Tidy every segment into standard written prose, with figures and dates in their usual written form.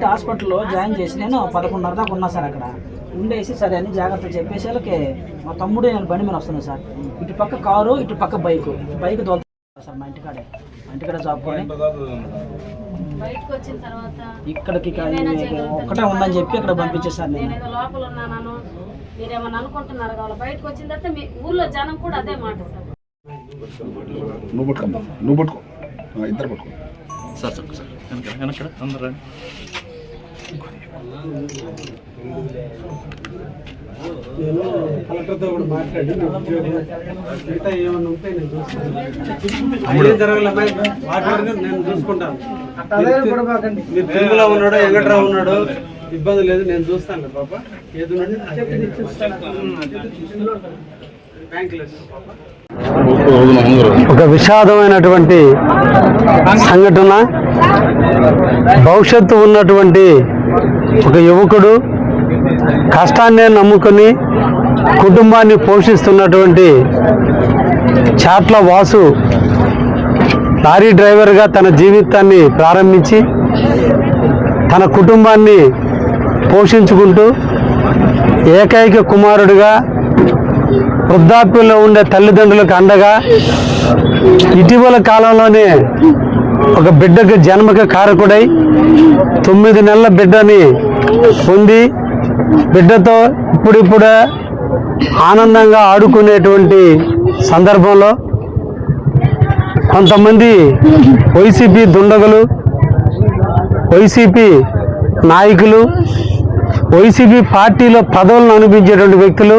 అయితే హాస్పిటల్లో జాయిన్ చేసి నేను 11:30 దాకా ఉన్నా సార్. అక్కడ ఉండేసి సరే అని జాగ్రత్తలు చెప్పేసి వాళ్ళకి మా తమ్ముడు నేను బండి మీద వస్తున్నాను సార్. ఇటు పక్క కారు, ఇటు పక్క బైక్ దోలుతాను సార్. మా ఇంటికాడ జాబ్ కొని ఇక్కడికి ఒక్కటే ఉందని చెప్పి ఇక్కడ పంపించేసాను నేను. లోపల ఉన్నాను, మీరేమన్నా అనుకుంటున్నారు కావాలి. బయటకు వచ్చిన తర్వాత మీ ఊర్లో జనం కూడా అదే మాట సార్. నువ్వు పట్టుకో ఇద్దరు పట్టుకో సార్. సార్ అందరూ నేను కలెక్టర్తో కూడా మాట్లాడి మిగతా ఏమన్నా ఉంటే నేను చూసుకుంటాను. జరగాలి నేను చూసుకుంటాను. మీరు తెలుగులో ఉన్నాడో వెంకట్రావు ఉన్నాడో ఇబ్బంది లేదు, నేను చూస్తాను పాప. ఏది ఒక విషాదమైనటువంటి సంఘటన. భవిష్యత్తు ఉన్నటువంటి ఒక యువకుడు కష్టాన్నే నమ్ముకొని కుటుంబాన్ని పోషిస్తున్నటువంటి చాట్ల వాసు లారీ డ్రైవర్గా తన జీవితాన్ని ప్రారంభించి తన కుటుంబాన్ని పోషించుకుంటూ ఏకైక కుమారుడిగా వృద్ధాప్యంలో ఉండే తల్లిదండ్రులకు అండగా ఇటీవల కాలంలోనే ఒక బిడ్డకు జన్మకు కారకుడై 9 నెలల బిడ్డని పొంది బిడ్డతో ఇప్పుడిప్పుడే ఆనందంగా ఆడుకునేటువంటి సందర్భంలో కొంతమంది వైసీపీ దుండగులు, వైసీపీ నాయకులు, వైసీపీ పార్టీలో పదవులను అనిపించేటువంటి వ్యక్తులు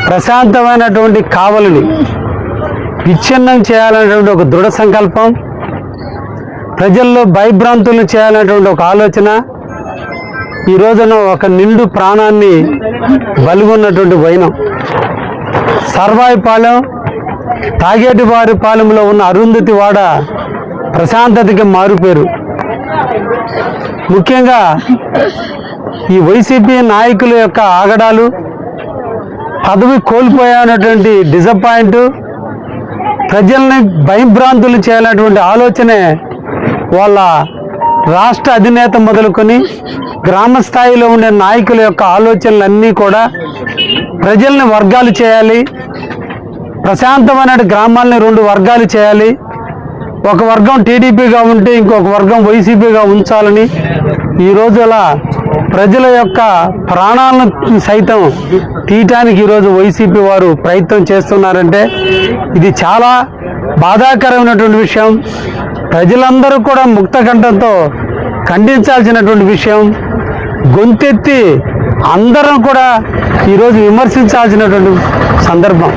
ప్రశాంతమైనటువంటి కావలిని విచ్ఛిన్నం చేయాలనేటువంటి ఒక దృఢ సంకల్పం, ప్రజల్లో భయభ్రాంతులను చేయాలనేటువంటి ఒక ఆలోచన ఈ రోజున ఒక నిండు ప్రాణాన్ని బలిగొన్నటువంటి వైనం. సర్వాయిపాలెం, తాగేటివారి పాలెంలో ఉన్న అరుంధతి వాడ ప్రశాంతతకి మారుపేరు. ముఖ్యంగా ఈ వైసీపీ నాయకుల యొక్క ఆగడాలు, పదవి కోల్పోయానటువంటి డిసప్పాయింట్, ప్రజల్ని భయభ్రాంతులు చేయాలనేటువంటి ఆలోచనే వాళ్ళ రాష్ట్ర అధినేత మొదలుకొని గ్రామ స్థాయిలో ఉండే నాయకుల యొక్క ఆలోచనలన్నీ కూడా ప్రజల్ని వర్గాలు చేయాలి, ప్రశాంతమైన గ్రామాలని 2 వర్గాలు చేయాలి, ఒక వర్గం టీడీపీగా ఉంటే ఇంకొక వర్గం వైసీపీగా ఉంచాలని ఈ రోజుల ప్రజల యొక్క ప్రాణాలను సైతం తీయటానికి ఈరోజు వైసీపీ వారు ప్రయత్నం చేస్తున్నారంటే ఇది చాలా బాధాకరమైనటువంటి విషయం. ప్రజలందరూ కూడా ముక్త కంఠంతో ఖండించాల్సినటువంటి విషయం. గొంతెత్తి అందరం కూడా ఈరోజు విమర్శించాల్సినటువంటి సందర్భం.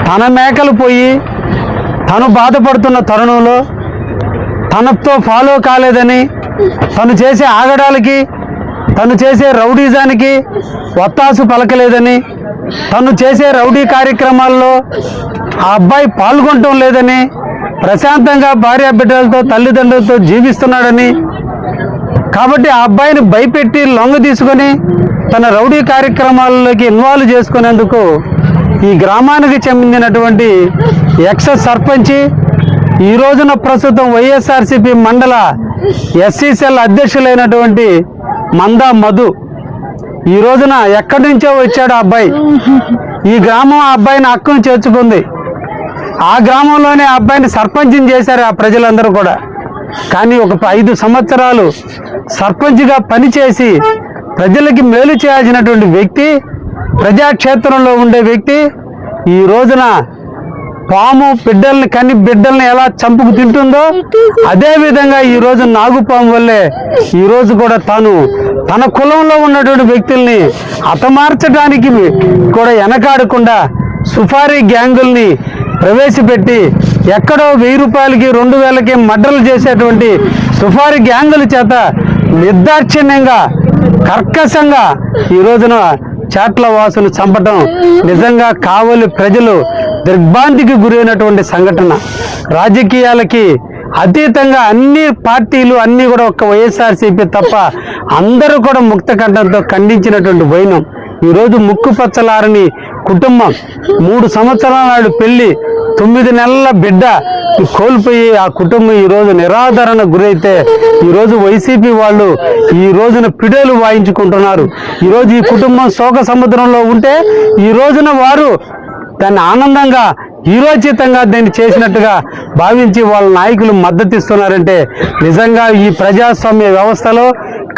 తన మేకలు పోయి తను బాధపడుతున్న తరుణంలో తనతో ఫాలో కాలేదని, తను చేసే ఆగడాలకి, తను చేసే రౌడీజానికి వత్తాసు పలకలేదని, తను చేసే రౌడీ కార్యక్రమాల్లో ఆ అబ్బాయి పాల్గొనటం లేదని, ప్రశాంతంగా భార్య బిడ్డలతో తల్లిదండ్రులతో జీవిస్తున్నాడని, కాబట్టి ఆ అబ్బాయిని భయపెట్టి లొంగ తీసుకొని తన రౌడీ కార్యక్రమాల్లోకి ఇన్వాల్వ్ చేసుకునేందుకు ఈ గ్రామానికి చెందినటువంటి ఎక్స్ సర్పంచి, ఈ రోజున ప్రస్తుతం వైఎస్ఆర్సీపీ మండల ఎస్సీసీఎల్ అధ్యక్షులైనటువంటి మందా మధు ఈ రోజున ఎక్కడి నుంచో వచ్చాడు ఆ అబ్బాయి. ఈ గ్రామం ఆ అబ్బాయిని హక్కును చేర్చుకుంది. ఆ గ్రామంలోనే ఆ అబ్బాయిని సర్పంచిని చేశారు ఆ ప్రజలందరూ కూడా. కానీ ఒక 5 సంవత్సరాలు సర్పంచ్గా పనిచేసి ప్రజలకి మేలు చేయాల్సినటువంటి వ్యక్తి, ప్రజాక్షేత్రంలో ఉండే వ్యక్తి ఈ రోజున పాము బిడ్డల్ని ఎలా చంపుకు తింటుందో అదే విధంగా ఈ రోజు నాగుపాము వల్లే ఈ రోజు కూడా తన కులంలో ఉన్నటువంటి వ్యక్తుల్ని హతమార్చడానికి కూడా వెనకాడకుండా సుఫారీ గ్యాంగుల్ని ప్రవేశపెట్టి ఎక్కడో 1000 రూపాయలకి 2000కి మర్డర్లు చేసేటువంటి సుఫారీ గ్యాంగుల చేత నిర్దాక్షిణ్యంగా కర్కశంగా ఈ రోజున చాట్ల వాసులు చంపటం నిజంగా కావలి ప్రజలు దిగ్భ్రాంతికి గురైనటువంటి సంఘటన. రాజకీయాలకి అతీతంగా అన్ని పార్టీలు అన్నీ కూడా ఒక్క వైఎస్ఆర్సీపీ తప్ప అందరూ కూడా ముక్త కంఠంతో ఖండించినటువంటి వైనం. ఈరోజు ముక్కు పచ్చలారని కుటుంబం, 3 సంవత్సరాల నాడు పెళ్లి, 9 నెలల బిడ్డ కోల్పోయి ఆ కుటుంబం ఈరోజు నిరాదరణ గురైతే ఈరోజు వైసీపీ వాళ్ళు ఈ రోజున పిడేలు వాయించుకుంటున్నారు. ఈరోజు ఈ కుటుంబం శోక సముద్రంలో ఉంటే ఈ రోజున వారు దాన్ని ఆనందంగా హీరోచితంగా దాన్ని చేసినట్టుగా భావించి వాళ్ళ నాయకులు మద్దతిస్తున్నారంటే నిజంగా ఈ ప్రజాస్వామ్య వ్యవస్థలో,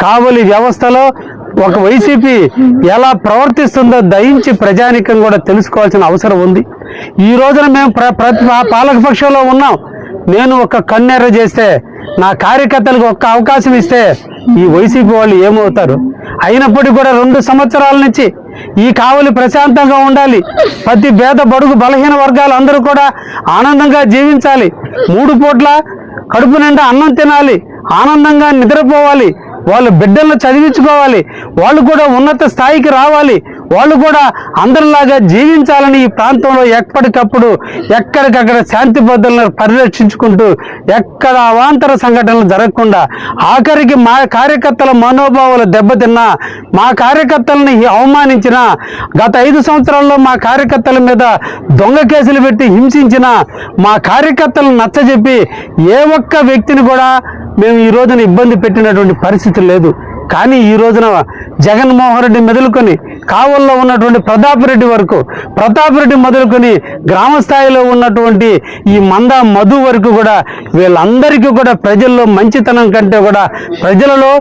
కావలి వ్యవస్థలో ఒక వైసీపీ ఎలా ప్రవర్తిస్తుందో దయించి ప్రజానికం కూడా తెలుసుకోవాల్సిన అవసరం ఉంది. ఈ రోజున మేము పాలకపక్షంలో ఉన్నాం. నేను ఒక కన్నెర్ర చేస్తే, నా కార్యకర్తలకు ఒక్క అవకాశం ఇస్తే ఈ వైసీపీ వాళ్ళు ఏమవుతారు? అయినప్పటికీ కూడా 2 సంవత్సరాల నుంచి ఈ కావలి ప్రశాంతంగా ఉండాలి, ప్రతి పేద బడుగు బలహీన వర్గాలు అందరూ కూడా ఆనందంగా జీవించాలి, 3 పూట్ల కడుపు నిండా అన్నం తినాలి, ఆనందంగా నిద్రపోవాలి, వాళ్ళ బిడ్డలను చదివించుకోవాలి, వాళ్ళు కూడా ఉన్నత స్థాయికి రావాలి, వాళ్ళు కూడా అందరిలాగా జీవించాలని ఈ ప్రాంతంలో ఎప్పటికప్పుడు ఎక్కడికక్కడ శాంతి భద్రతలను పరిరక్షించుకుంటూ ఎక్కడ అవాంతర సంఘటనలు జరగకుండా, ఆఖరికి మా కార్యకర్తల మనోభావాలు దెబ్బతిన్నా, మా కార్యకర్తలని అవమానించిన, గత 5 సంవత్సరాల్లో మా కార్యకర్తల మీద దొంగ కేసులు పెట్టి హింసించిన మా కార్యకర్తలను నచ్చజెప్పి ఏ ఒక్క వ్యక్తిని కూడా మేము ఈ రోజున ఇబ్బంది పెట్టినటువంటి పరిస్థితి లేదు. కానీ ఈ రోజున జగన్మోహన్ రెడ్డి మొదలుకొని కావల్లో ఉన్నటువంటి ప్రతాప్ రెడ్డి వరకు, ప్రతాప్ రెడ్డి మొదలుకొని గ్రామ స్థాయిలో ఉన్నటువంటి ఈ మంద మధు వరకు కూడా వీళ్ళందరికీ కూడా ప్రజల్లో మంచితనం కంటే కూడా ప్రజలలో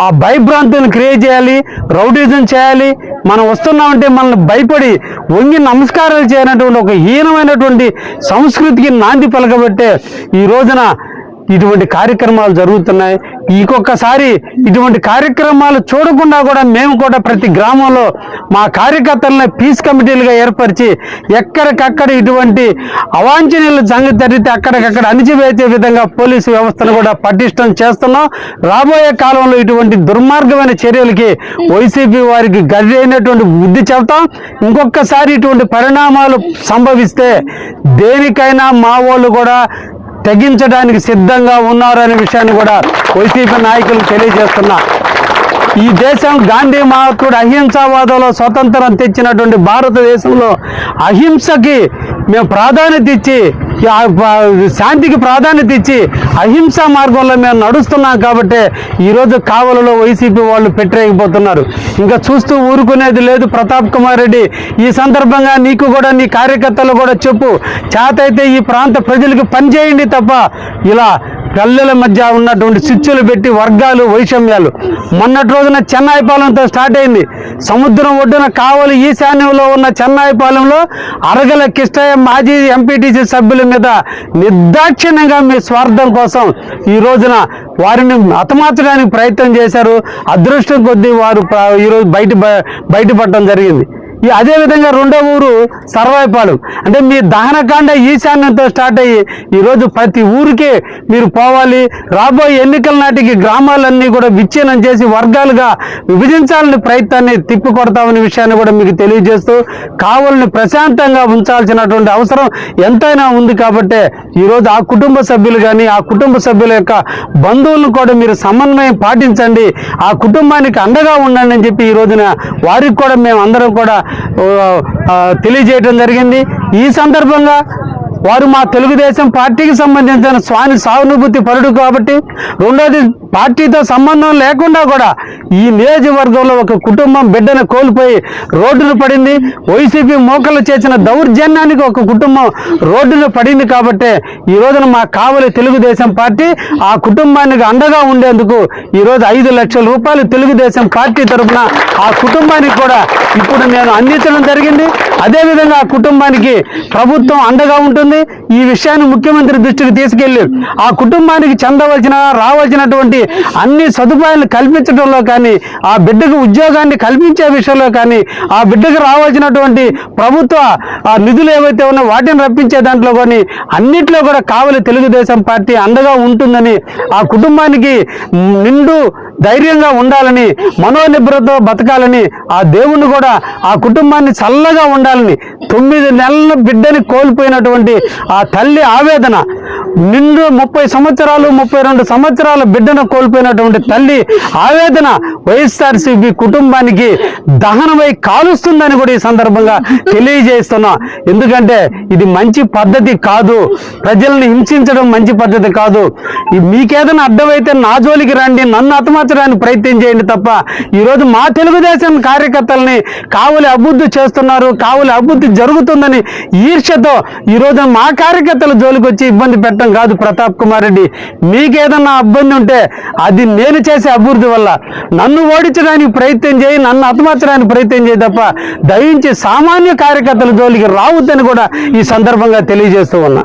ఆ భయభ్రాంతులను క్రియేట్ చేయాలి, రౌడీజం చేయాలి, మనం వస్తున్నామంటే మనల్ని భయపడి వంగి నమస్కారాలు చేయనటువంటి ఒక హీనమైనటువంటి సంస్కృతికి నాంది పలకబట్టే ఈ రోజున ఇటువంటి కార్యక్రమాలు జరుగుతున్నాయి. ఇంకొకసారి ఇటువంటి కార్యక్రమాలు చూడకుండా కూడా మేము కూడా ప్రతి గ్రామంలో మా కార్యకర్తలను పీస్ కమిటీలుగా ఏర్పరిచి ఎక్కడికక్కడ ఇటువంటి అవాంఛనీయుల సంగతి జరిగితే అక్కడికక్కడ అణిచివేసే విధంగా పోలీసు వ్యవస్థను కూడా పటిష్టం చేస్తున్నాం. రాబోయే కాలంలో ఇటువంటి దుర్మార్గమైన చర్యలకి వైసీపీ వారికి గది అయినటువంటి బుద్ధి చెబుతాం. ఇంకొకసారి ఇటువంటి పరిణామాలు సంభవిస్తే దేనికైనా మా వాళ్ళు కూడా తెగించడానికి సిద్ధంగా ఉన్నారనే విషయాన్ని కూడా వైసీపీ నాయకులు తెలియజేస్తున్నా. ఈ దేశం గాంధీ మహాత్ముడు అహింసావాదంలో స్వతంత్రం తెచ్చినటువంటి భారతదేశంలో అహింసకి మేము ప్రాధాన్యత ఇచ్చి, శాంతికి ప్రాధాన్యత ఇచ్చి అహింసా మార్గంలో మేము నడుస్తున్నాం. కాబట్టి ఈరోజు కావలలో వైసీపీ వాళ్ళు పెట్టలేకపోతున్నారు. ఇంకా చూస్తూ ఊరుకునేది లేదు. ప్రతాప్ కుమార్ రెడ్డి, ఈ సందర్భంగా నీకు కూడా నీ కార్యకర్తలు కూడా చెప్పు, చేతైతే ఈ ప్రాంత ప్రజలకు పనిచేయండి తప్ప ఇలా పల్లెల మధ్య ఉన్నటువంటి స్విచ్చులు పెట్టి వర్గాలు వైషమ్యాలు. మొన్నటి రోజున చెన్నాయిపాలెంతో స్టార్ట్ అయింది. సముద్రం ఒడ్డున కావలి ఈశాన్యంలో ఉన్న చెన్నాయిపాలెంలో అరగల కిష్టయ్య మాజీ ఎంపీటీసీ సభ్యుల మీద నిర్దాక్షిణ్యంగా మీ స్వార్థం కోసం ఈ రోజున వారిని హతమార్చడానికి ప్రయత్నం చేశారు. అదృష్టం కొద్దీ వారు ఈరోజు బయటపడటం జరిగింది. అదేవిధంగా 2వ ఊరు సర్వాయిపాలెం. అంటే మీ దహనకాండ ఈశాన్యంతో స్టార్ట్ అయ్యి ఈరోజు ప్రతి ఊరికి మీరు పోవాలి. రాబోయే ఎన్నికల నాటికి గ్రామాలన్నీ కూడా విచ్ఛిన్నం చేసి వర్గాలుగా విభజించాలని ప్రయత్నాన్ని తిప్పికొడతామనే విషయాన్ని కూడా మీకు తెలియజేస్తూ, కావలిని ప్రశాంతంగా ఉంచాల్సినటువంటి అవసరం ఎంతైనా ఉంది. కాబట్టి ఈరోజు ఆ కుటుంబ సభ్యులు కానీ, ఆ కుటుంబ సభ్యుల యొక్క బంధువులను కూడా మీరు సమన్వయం పాటించండి, ఆ కుటుంబానికి అండగా ఉండండి అని చెప్పి ఈ రోజున వారికి కూడా మేము అందరం కూడా తెలియజేయడం జరిగింది. ఈ సందర్భంగా వారు మా తెలుగుదేశం పార్టీకి సంబంధించిన సానుభూతి పరుడు కాబట్టి, రెండోది పార్టీతో సంబంధం లేకుండా కూడా ఈ నియోజకవర్గంలో ఒక కుటుంబం బిడ్డను కోల్పోయి రోడ్డును పడింది. వైసీపీ మోకలు చేసిన దౌర్జన్యానికి ఒక కుటుంబం రోడ్డును పడింది. కాబట్టి ఈ రోజున మా కావలి తెలుగుదేశం పార్టీ ఆ కుటుంబానికి అండగా ఉండేందుకు ఈరోజు 5 లక్షల రూపాయలు తెలుగుదేశం పార్టీ తరఫున ఆ కుటుంబానికి కూడా ఇప్పుడు నేను అందించడం జరిగింది. అదేవిధంగా ఆ కుటుంబానికి ప్రభుత్వం అండగా ఉంటుంది. ఈ విషయాన్ని ముఖ్యమంత్రి దృష్టికి తీసుకెళ్లి ఆ కుటుంబానికి రావాల్సినటువంటి అన్ని సదుపాయాలు కల్పించడంలో కానీ, ఆ బిడ్డకు ఉద్యోగాన్ని కల్పించే విషయంలో కానీ, ఆ బిడ్డకు రావాల్సినటువంటి ప్రభుత్వ నిధులు ఏవైతే ఉన్నాయో వాటిని రప్పించే దాంట్లో కానీ అన్నిట్లో కూడా కావలి తెలుగుదేశం పార్టీ అండగా ఉంటుందని, ఆ కుటుంబానికి నిండు ధైర్యంగా ఉండాలని, మనోనిబ్బరతో బతకాలని, ఆ దేవుణ్ణి కూడా ఆ కుటుంబాన్ని చల్లగా ఉండాలని, 9 నెలల బిడ్డని కోల్పోయినటువంటి ఆ తల్లి ఆవేదన, నిండు 30 సంవత్సరాలు 32 సంవత్సరాల బిడ్డను కోల్పోయినటువంటి తల్లి ఆవేదన వైఎస్ఆర్సీపీ కుటుంబానికి దహనమై కాలుస్తుందని కూడా ఈ సందర్భంగా తెలియజేస్తున్నా. ఎందుకంటే ఇది మంచి పద్ధతి కాదు, ప్రజల్ని హింసించడం మంచి పద్ధతి కాదు. మీకేదైనా అడ్డమైతే నా జోలికి రండి, నన్ను హతమార్చడానికి ప్రయత్నం చేయండి తప్ప ఈరోజు మా తెలుగుదేశం కార్యకర్తల్ని కావలి అభివృద్ధి చేస్తున్నారు, కావలి అభివృద్ధి జరుగుతుందని ఈర్ష్యతో ఈరోజు మా కార్యకర్తల జోలికి వచ్చి ఇబ్బంది పెట్టడం కాదు. ప్రతాప్ కుమార్ రెడ్డి, మీకేదన్నా ఇబ్బంది ఉంటే అది నేను చేసే అభివృద్ధి వల్ల. నన్ను ఓడించడానికి ప్రయత్నం చేయి, నన్ను హతమార్చడానికి ప్రయత్నం చేయి తప్ప దయించి సామాన్య కార్యకర్తల జోలికి రావద్దని కూడా ఈ సందర్భంగా తెలియజేస్తూ ఉన్నా.